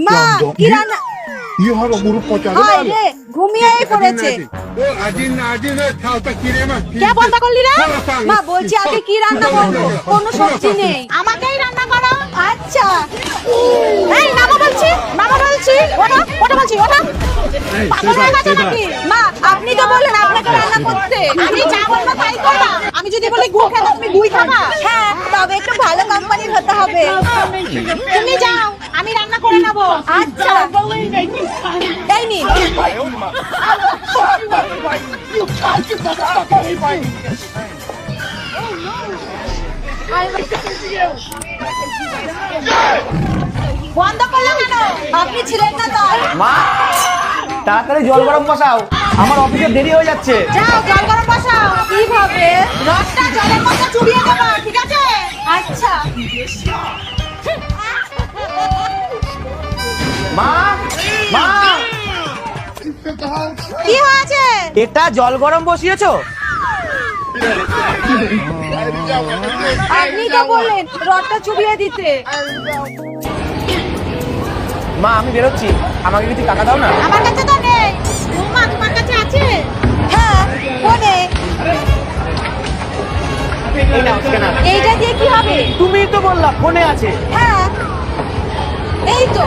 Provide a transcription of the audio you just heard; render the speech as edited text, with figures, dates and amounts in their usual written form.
মা কি রান্না হায় রে ঘুমিয়েই পড়েছে কে বলতে করলি রে মা বলছি আগে কি রান্না করবো কোনো সবজি নেই আমাকেই রান্না করো আচ্ছা এই নামো বলছি ওটা বলছি ওটা পাগল হয়ে গেছে নাকি মা আপনি তো বললেন আপনাকে রান্না করতে আমি যা বলবো তাই করবা আমি যদি বলি গুড় খেতে তুমি গুড় খাবা হ্যাঁ তবে একটু ভালো কোম্পানির হতে হবে তুমি যাও আমি রান্না করে নেব আচ্ছা এই নিন বন্ধ করলো কেন আপনি ছিলেন না তাই মা তাড়াতাড়ি জল গরম বসাও, আমার অফিসে দেরি হয়ে যাচ্ছে। যাও জল গরম বসাও কিভাবে রসটা জলের মধ্যে চুবিয়ে দেবো ঠিক আছে আচ্ছা মা মা কি হয়েছে এটা জল গরম বসিয়েছো? আপনি তো বললেন রসটা চুবিয়ে দিতে মা আমি বেরোচ্ছি, আমাকে কিছু টাকা দাও না। আমার কাছে তো নেই মা তোমার কাছে আছে হ্যাঁ ফোনে এই নাও স্ক্যানার। এইটা দিয়ে কি হবে তুমিই তো বললা ফোনে আছে। হ্যাঁ এই তো